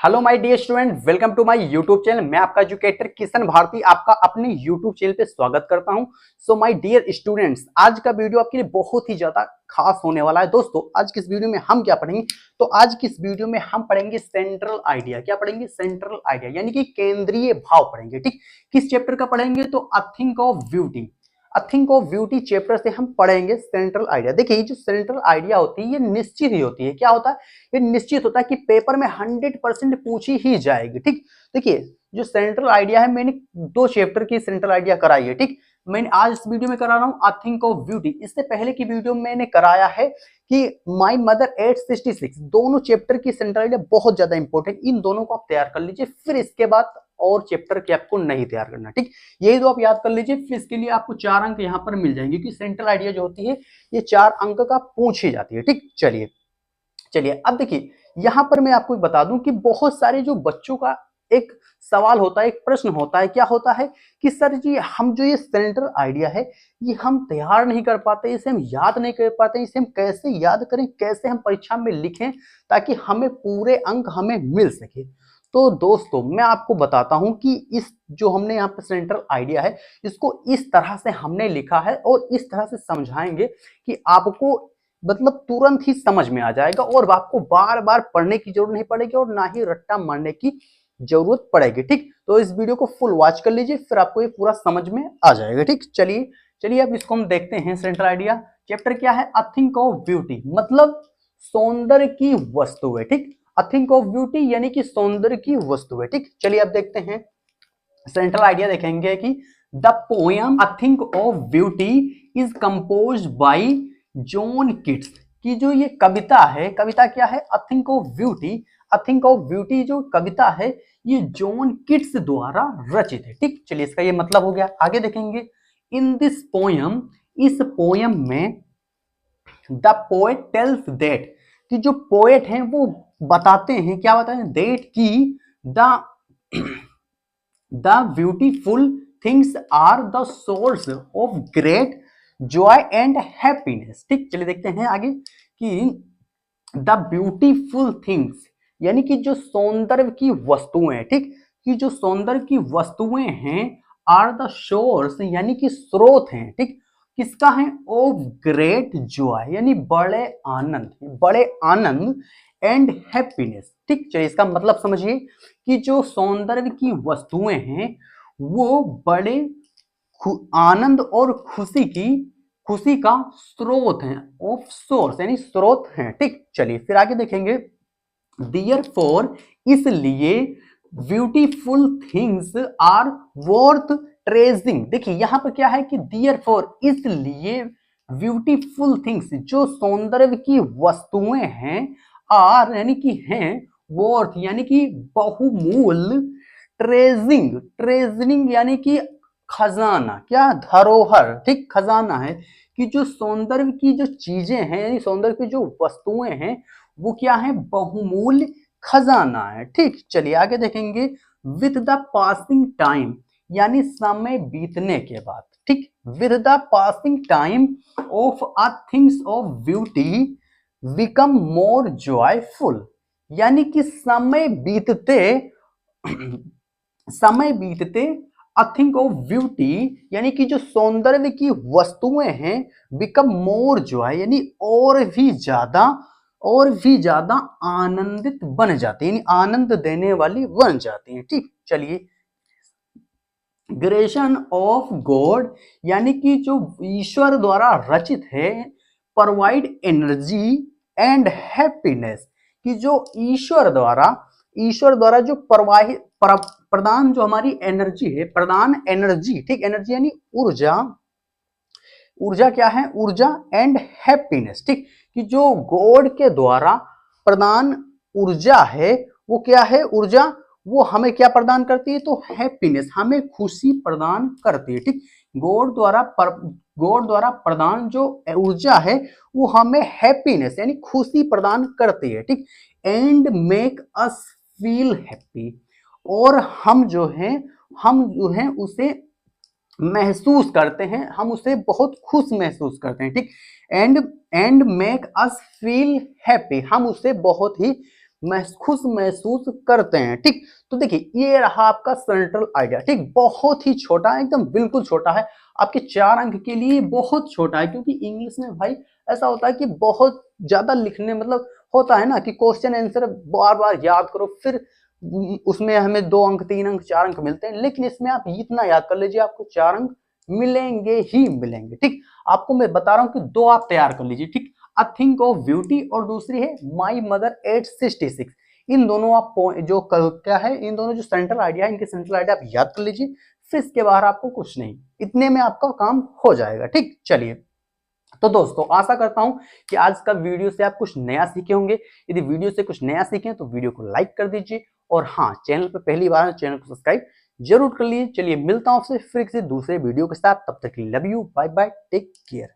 Hello my dear student, welcome to my YouTube channel. मैं आपका educator Kishan Bharti आपका अपने यूट्यूब चैनल पे स्वागत करता हूं। सो माय डियर स्टूडेंट्स, आज का वीडियो आपके लिए बहुत ही ज्यादा खास होने वाला है। दोस्तों, आज किस वीडियो में हम क्या पढ़ेंगे? तो आज की इस वीडियो में हम पढ़ेंगे सेंट्रल आइडिया। क्या पढ़ेंगे? सेंट्रल आइडिया यानी कि केंद्रीय भाव पढ़ेंगे। ठीक, किस चैप्टर का पढ़ेंगे? तो a thing of beauty. A thing of beauty chapter से हम पढ़ेंगे सेंट्रल आइडिया। देखिए, ये जो सेंट्रल आइडिया होती है ये निश्चित ही होती है। क्या होता है? ये निश्चित होता है कि पेपर में 100% पूछी ही जाएगी। ठीक, देखिए जो सेंट्रल आइडिया है, मैंने 2 चैप्टर की सेंट्रल आइडिया कराई है। ठीक, मैंने आज इस वीडियो में करा रहा हूँ आई थिंक ऑफ ब्यूटी। इससे पहले की वीडियो में मैंने कराया है कि माय मदर 866। दोनों चैप्टर की सेंट्रल आइडिया बहुत ज्यादा इंपॉर्टेंट, इन दोनों को आप तैयार कर लीजिए, फिर इसके बाद और चैप्टर की आपको नहीं तैयार करना। ठीक, यही दो आप याद कर लीजिए, फिर इसके लिए आपको 4 अंक यहाँ पर मिल जाएंगे, क्योंकि सेंट्रल आइडिया जो होती है ये 4 अंक का पूछी जाती है। ठीक, चलिए अब देखिए, यहां पर मैं आपको बता दूं कि बहुत सारे जो बच्चों का एक सवाल होता है, एक प्रश्न होता है। क्या होता है कि सर जी, हम जो ये सेंट्रल आइडिया है ये हम तैयार नहीं कर पाते, इसे हम याद नहीं कर पाते, इसे हम कैसे याद करें, कैसे हम परीक्षा में लिखें ताकि हमें पूरे अंक हमें मिल सके। तो दोस्तों, मैं आपको बताता हूं कि इस जो हमने यहाँ पे सेंट्रल आइडिया है इसको इस तरह से हमने लिखा है और इस तरह से समझाएंगे कि आपको मतलब तुरंत ही समझ में आ जाएगा और आपको बार बार पढ़ने की जरूरत नहीं पड़ेगी और ना ही रट्टा मारने की जरूरत पड़ेगी। ठीक, तो इस वीडियो को फुल वॉच कर लीजिए, फिर आपको ये पूरा समझ में आ जाएगा। ठीक, चलिए अब इसको हम देखते हैं। सेंट्रल आइडिया चैप्टर क्या है? अ थिंक ऑफ ब्यूटी, मतलब सौंदर्य की वस्तु है। ठीक, अ थिंक ऑफ ब्यूटी यानी कि सौंदर्य की वस्तु है। ठीक, चलिए अब देखते हैं सेंट्रल आइडिया। देखेंगे कि the poem a thing of beauty is composed by John Keats. की जो ये कविता है, कविता क्या है? A thing of beauty. A thing of beauty जो कविता है ये जॉन किट्स द्वारा रचित है। ठीक, चलिए इसका ये मतलब हो गया। आगे देखेंगे, इन दिस पोयम, इस पोयम में द पोएट टेल्स दैट, कि जो पोएट हैं वो बताते हैं, क्या बताते हैं? दैट की the the beautiful things are the source of great joy and happiness. ठीक, चलिए देखते हैं आगे कि द ब्यूटीफुल थिंग्स यानी कि जो सौंदर्य की वस्तुएं, ठीक, कि जो सौंदर्य की वस्तुएं हैं, आर द सोर्स यानी कि स्रोत हैं। ठीक, किसका है? ऑफ ग्रेट जॉय यानी बड़े आनंद एंड हैप्पीनेस। ठीक, चलिए इसका मतलब समझिए कि जो सौंदर्य की वस्तुएं हैं वो बड़े आनंद और खुशी का स्रोत हैं, ऑफ सोर्स यानी स्रोत हैं। ठीक, चलिए फिर आगे देखेंगे, दियर फॉर, इसलिए ब्यूटीफुल थिंग्स आर वर्थ ट्रेजिंग। देखिए यहां पर क्या है कि दियर फॉर, इसलिए ब्यूटीफुल थिंग्स जो सौंदर्य की वस्तुएं हैं, आर यानी कि हैं, वर्थ यानी कि बहुमूल्य, ट्रेजरिंग यानी कि खजाना, क्या? धरोहर। ठीक, खजाना है कि जो सौंदर्य की जो चीजें हैं यानी सौंदर्य की जो वस्तुएं हैं वो क्या है? बहुमूल्य खजाना है। ठीक, चलिए आगे देखेंगे, विद द पासिंग टाइम यानी समय बीतने के बाद। ठीक, with the passing time of a things of beauty become more joyful, यानी कि समय बीतते अ थिंक ऑफ ब्यूटी यानी कि जो सौंदर्य की वस्तुएं हैं, बिकम मोर जॉय यानी और भी ज्यादा आनंदित बन जाती है, यानी आनंद देने वाली बन जाती है। ठीक, चलिए, क्रिएशन ऑफ गॉड यानी कि जो ईश्वर द्वारा रचित है, प्रोवाइड एनर्जी एंड हैप्पीनेस, कि जो ईश्वर द्वारा जो प्रदान जो हमारी एनर्जी है, प्रदान एनर्जी। ठीक, एनर्जी यानी ऊर्जा क्या है? ऊर्जा एंड हैप्पीनेस। ठीक, कि जो गॉड के द्वारा प्रदान ऊर्जा है वो क्या है? ऊर्जा, वो हमें क्या प्रदान करती है? तो हैप्पीनेस, हमें खुशी प्रदान करती है। ठीक, गॉड द्वारा प्रदान जो ऊर्जा है वो हमें हैप्पीनेस यानी खुशी प्रदान करती है। ठीक, and make us feel happy, और हम जो हैं उसे महसूस करते हैं, हम उसे बहुत खुश महसूस करते हैं। ठीक, and make us feel happy, हम उसे बहुत ही खुश महसूस करते हैं। ठीक, तो देखिए ये रहा आपका सेंट्रल आइडिया। ठीक, बहुत ही छोटा है, एकदम बिल्कुल छोटा है, आपके 4 अंक के लिए बहुत छोटा है, क्योंकि इंग्लिश में भाई ऐसा होता है कि बहुत ज्यादा लिखने मतलब होता है ना कि क्वेश्चन आंसर बार बार याद करो, फिर उसमें हमें 2 अंक 3 अंक 4 अंक मिलते हैं, लेकिन इसमें आप इतना याद कर लीजिए आपको 4 अंक मिलेंगे ही मिलेंगे। ठीक, आपको मैं बता रहा हूं कि 2 आप तैयार कर लीजिए। ठीक, अ थिंक ऑफ ब्यूटी और दूसरी है माई मदर एट 66। इन दोनों आप जो क्या है, इन दोनों जो सेंट्रल आइडिया है, इनके सेंट्रल आइडिया आप याद कर लीजिए, फिर इसके बाहर आपको कुछ नहीं, इतने में आपका काम हो जाएगा। ठीक, चलिए, तो दोस्तों आशा करता हूं कि आज का वीडियो से आप कुछ नया सीखे होंगे। यदि वीडियो से कुछ नया सीखे तो वीडियो को लाइक कर दीजिए, और हाँ, चैनल पर पहली बार है चैनल को सब्सक्राइब जरूर कर लीजिए। चलिए मिलता हूं आपसे फिर किसी दूसरे वीडियो के साथ, तब तक के लिए love you, bye bye, take care.